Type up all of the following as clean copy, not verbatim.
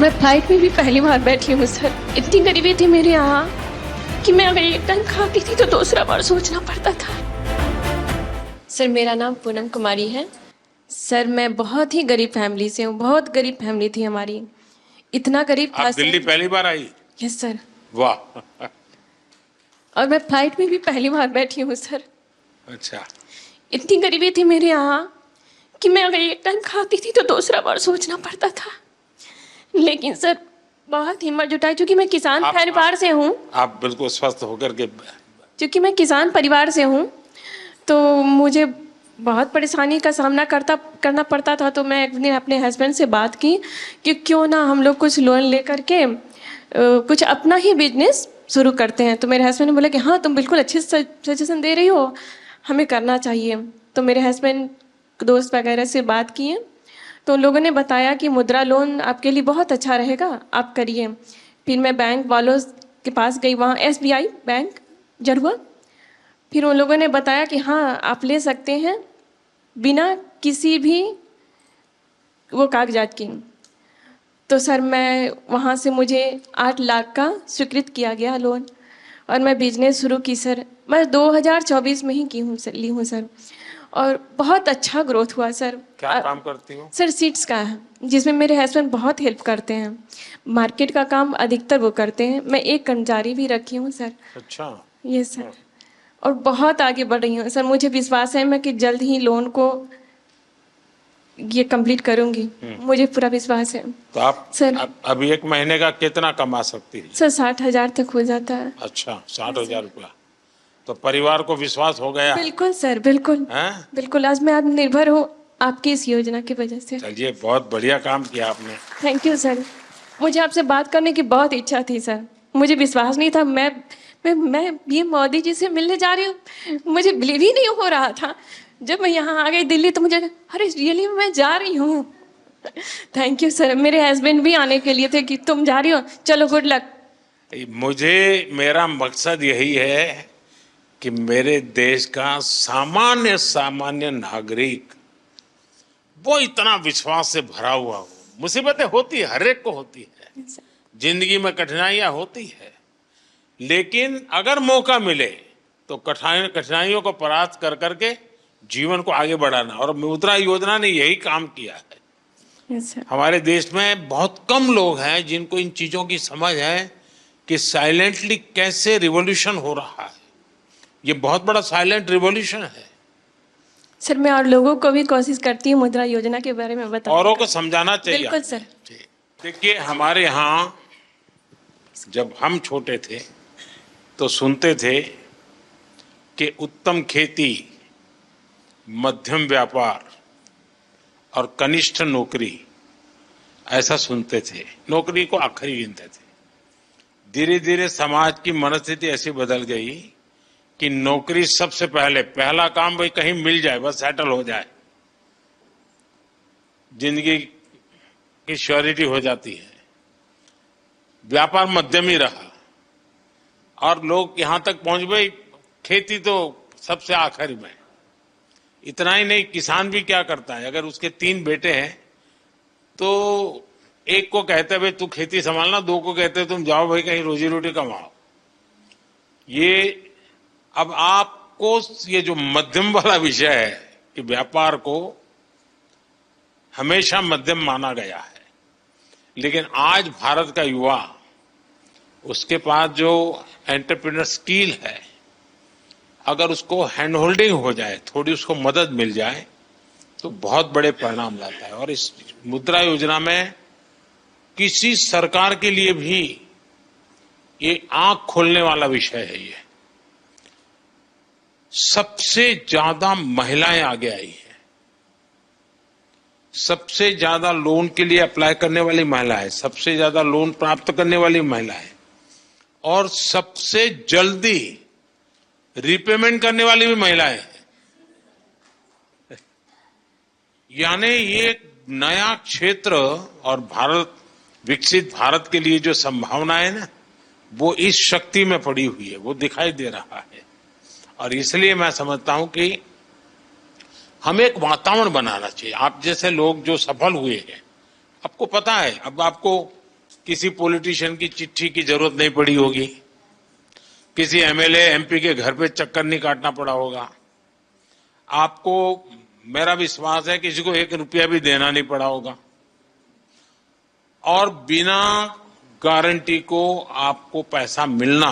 मैं फ्लाइट में भी पहली बार बैठी हूँ सर। इतनी गरीबी थी मेरे यहाँ कि मैं अगर एक टाइम खाती थी तो दूसरा बार सोचना पड़ता था। सर मेरा नाम पूनम कुमारी है। सर मैं बहुत ही गरीब फैमिली से हूँ, बहुत गरीब फैमिली थी हमारी। इतना गरीब था आप दिल्ली सर। पहली बार आई? Yes sir. वाह। और मैं फ्लाइट में भी पहली बार बैठी हूँ सर। अच्छा। इतनी गरीबी थी मेरे यहाँ कि मैं अगर एक टाइम खाती थी तो दूसरा बार सोचना पड़ता था। लेकिन सर बहुत हिम्मत जुटाई, क्योंकि मैं किसान परिवार से हूँ। आप बिल्कुल स्वस्थ होकर के। क्योंकि मैं किसान परिवार से हूँ तो मुझे बहुत परेशानी का सामना करना पड़ता था। तो मैं अपने हस्बैंड से बात की कि क्यों ना हम लोग कुछ लोन लेकर के कुछ अपना ही बिजनेस शुरू करते हैं। तो मेरे हस्बैंड ने बोला कि हाँ तुम बिल्कुल अच्छे सजेशन दे रही हो, हमें करना चाहिए। तो मेरे हस्बैंड दोस्त वगैरह से बात किए तो उन लोगों ने बताया कि मुद्रा लोन आपके लिए बहुत अच्छा रहेगा, आप करिए। फिर मैं बैंक वालों के पास गई, वहाँ SBI बैंक जरुआ। फिर उन लोगों ने बताया कि हाँ आप ले सकते हैं बिना किसी भी वो कागजात की। तो सर मैं वहाँ से मुझे 8 लाख का स्वीकृत किया गया लोन और मैं बिजनेस शुरू की सर। मैं 2024 में ही की हूँ सर, ली हूँ सर। और बहुत अच्छा ग्रोथ हुआ सर। क्या काम करती हो? सर सीड्स का है, जिसमें मेरे हस्बैंड बहुत हेल्प करते हैं। मार्केट का काम अधिकतर वो करते हैं। मैं एक कर्मचारी भी रखी हूँ सर। अच्छा। ये सर। और बहुत आगे बढ़ रही हूँ सर। मुझे विश्वास है मैं कि जल्द ही लोन को ये कंप्लीट करूंगी, मुझे पूरा विश्वास है। तो आप सर अभी एक महीने का कितना कमा सकती है? सर 60,000 तक हो जाता है। अच्छा, 60,000 रुपया। तो परिवार को विश्वास हो गया? बिल्कुल सर, बिल्कुल। हैं? बिल्कुल, आज मैं आत्मनिर्भर हूँ आपकी इस योजना की वजह से। चलिए, बहुत बढ़िया काम किया आपने। Thank you sir. मुझे आपसे बात करने की बहुत इच्छा थी सर। मुझे विश्वास नहीं था मैं ये मोदी जी से मिलने जा रही हूँ। मुझे बिलीव ही नहीं हो रहा था। जब मैं यहाँ आ गई दिल्ली तो मुझे अरे रियली मैं जा रही हूँ। Thank you sir. मेरे हस्बैंड भी आने के लिए थे कि तुम जा रही हो, चलो गुड लक। मेरा मकसद यही है कि मेरे देश का सामान्य सामान्य नागरिक वो इतना विश्वास से भरा हुआ हो। मुसीबतें होती है, हर एक को होती है, जिंदगी में कठिनाइयां होती है, लेकिन अगर मौका मिले तो कठिनाइयों को परास्त कर करके जीवन को आगे बढ़ाना। और मुद्रा योजना ने यही काम किया है। हमारे देश में बहुत कम लोग हैं जिनको इन चीजों की समझ है कि साइलेंटली कैसे रिवॉल्यूशन हो रहा है। ये बहुत बड़ा साइलेंट रिवॉल्यूशन है। सर मैं और लोगों को भी कोशिश करती हूँ मुद्रा योजना के बारे में बताने औरों को समझाना चाहिए। बिल्कुल सर। देखिए, हमारे यहाँ जब हम छोटे थे तो सुनते थे कि उत्तम खेती, मध्यम व्यापार और कनिष्ठ नौकरी, ऐसा सुनते थे। नौकरी को आखिरी गिनते थे। धीरे धीरे समाज की मनस्थिति ऐसी बदल गई कि नौकरी सबसे पहला काम भाई कहीं मिल जाए, बस सेटल हो जाए, जिंदगी की श्योरिटी हो जाती है। व्यापार मध्यम ही रहा और लोग यहां तक पहुंच गए, खेती तो सबसे आखिरी में। इतना ही नहीं, किसान भी क्या करता है, अगर उसके 3 बेटे हैं तो एक को कहते भाई तू खेती संभालना, 2 को कहते तुम जाओ भाई कहीं रोजी रोटी कमाओ। ये अब आपको ये जो मध्यम वाला विषय है कि व्यापार को हमेशा मध्यम माना गया है, लेकिन आज भारत का युवा, उसके पास जो एंटरप्रेन्योर स्किल है, अगर उसको हैंड होल्डिंग हो जाए, थोड़ी उसको मदद मिल जाए तो बहुत बड़े परिणाम लाता है। और इस मुद्रा योजना में किसी सरकार के लिए भी ये आंख खोलने वाला विषय है। ये सबसे ज्यादा महिलाएं आगे आई हैं, सबसे ज्यादा लोन के लिए अप्लाई करने वाली महिलाएं, सबसे ज्यादा लोन प्राप्त करने वाली महिलाएं और सबसे जल्दी रिपेमेंट करने वाली भी महिलाएं हैं। यानी ये एक नया क्षेत्र और विकसित भारत के लिए जो संभावना है ना, वो इस शक्ति में पड़ी हुई है, वो दिखाई दे रहा है। और इसलिए मैं समझता हूं कि हमें एक वातावरण बनाना चाहिए। आप जैसे लोग जो सफल हुए हैं, आपको पता है, अब आपको किसी पॉलिटिशियन की चिट्ठी की जरूरत नहीं पड़ी होगी, किसी एमएलए एमपी के घर पे चक्कर नहीं काटना पड़ा होगा। आपको, मेरा विश्वास है, किसी को 1 रुपया भी देना नहीं पड़ा होगा और बिना गारंटी को आपको पैसा मिलना,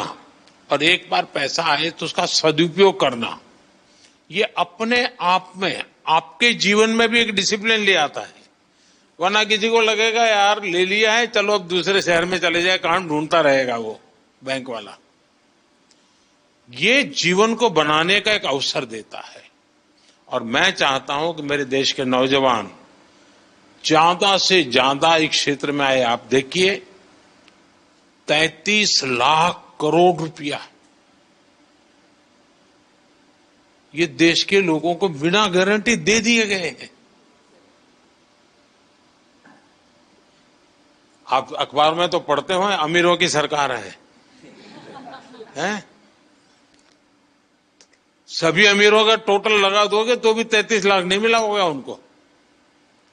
और एक बार पैसा आए तो उसका सदुपयोग करना, ये अपने आप में आपके जीवन में भी एक डिसिप्लिन ले आता है। वरना किसी को लगेगा यार ले लिया है, चलो अब दूसरे शहर में चले जाए, कहां ढूंढता रहेगा वो बैंक वाला। ये जीवन को बनाने का एक अवसर देता है और मैं चाहता हूं कि मेरे देश के नौजवान ज्यादा से ज्यादा इस क्षेत्र में आए। आप देखिए 33 लाख करोड़ रुपया ये देश के लोगों को बिना गारंटी दे दिए गए हैं। आप अखबार में तो पढ़ते हो अमीरों की सरकार है, हैं? सभी अमीरों का टोटल लगा दोगे तो भी 33 लाख नहीं मिला होगा उनको।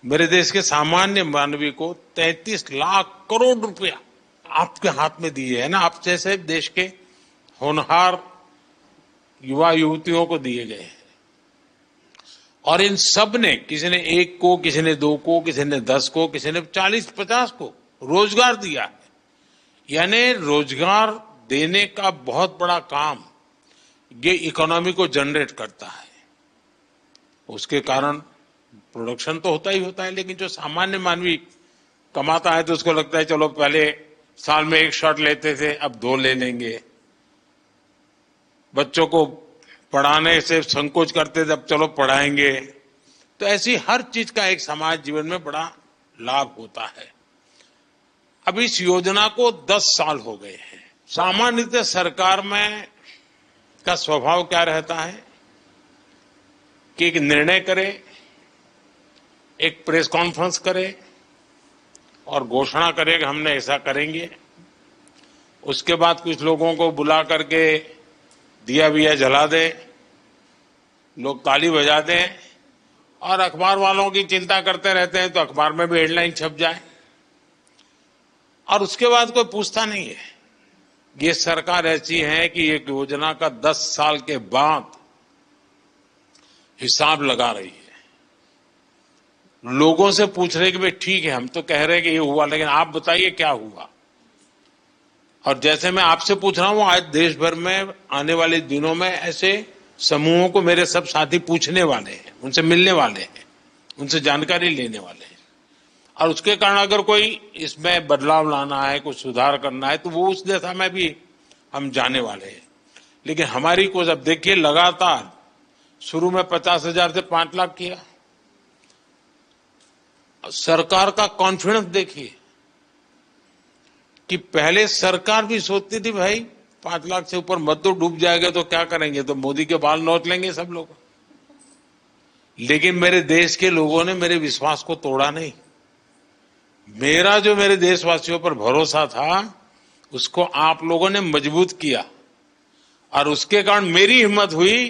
मेरे देश के सामान्य मानवी को 33 लाख करोड़ रुपया आपके हाथ में दिए है ना, आप जैसे देश के होनहार युवा युवतियों को दिए गए हैं। और इन सब ने, किसी ने 1 को, किसी ने 2 को, किसी ने 10 को, किसी ने 40-50 को रोजगार दिया है। यानी रोजगार देने का बहुत बड़ा काम ये इकोनॉमी को जनरेट करता है। उसके कारण प्रोडक्शन तो होता ही होता है, लेकिन जो सामान्य मानवी कमाता है तो उसको लगता है चलो पहले साल में 1 शर्ट लेते थे अब 2 ले लेंगे, बच्चों को पढ़ाने से संकोच करते थे अब चलो पढ़ाएंगे। तो ऐसी हर चीज का एक समाज जीवन में बड़ा लाभ होता है। अब इस योजना को 10 साल हो गए हैं। सामान्यतः सरकार में का स्वभाव क्या रहता है कि एक निर्णय करे, एक प्रेस कॉन्फ्रेंस करे और घोषणा करे कि हमने ऐसा करेंगे। उसके बाद कुछ लोगों को बुला करके दिया विया जला दे, लोग ताली बजा दें और अखबार वालों की चिंता करते रहते हैं तो अखबार में भी हेडलाइन छप जाए और उसके बाद कोई पूछता नहीं है। ये सरकार ऐसी है कि एक योजना का 10 साल के बाद हिसाब लगा रही है। लोगों से पूछ रहे कि भाई ठीक है हम तो कह रहे हैं कि ये हुआ, लेकिन आप बताइए क्या हुआ। और जैसे मैं आपसे पूछ रहा हूं, आज देश भर में आने वाले दिनों में ऐसे समूहों को मेरे सब साथी पूछने वाले हैं, उनसे मिलने वाले हैं, उनसे जानकारी लेने वाले हैं। और उसके कारण अगर कोई इसमें बदलाव लाना है, कुछ सुधार करना है तो वो उस दिशा में भी हम जाने वाले हैं। लेकिन हमारी कोशिश, अब देखिए लगातार शुरू में 50,000 से 5 लाख किया। सरकार का कॉन्फिडेंस देखिए कि पहले सरकार भी सोचती थी भाई 5 लाख से ऊपर मत तो डूब जाएगा तो क्या करेंगे, तो मोदी के बाल नोच लेंगे सब लोग। लेकिन मेरे देश के लोगों ने मेरे विश्वास को तोड़ा नहीं। मेरा जो मेरे देशवासियों पर भरोसा था उसको आप लोगों ने मजबूत किया और उसके कारण मेरी हिम्मत हुई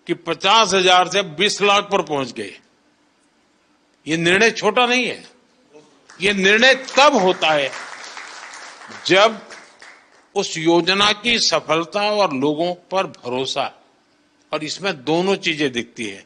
कि 50,000 से 20 लाख पर पहुंच गए। ये निर्णय छोटा नहीं है। ये निर्णय तब होता है जब उस योजना की सफलता और लोगों पर भरोसा, और इसमें दोनों चीजें दिखती है।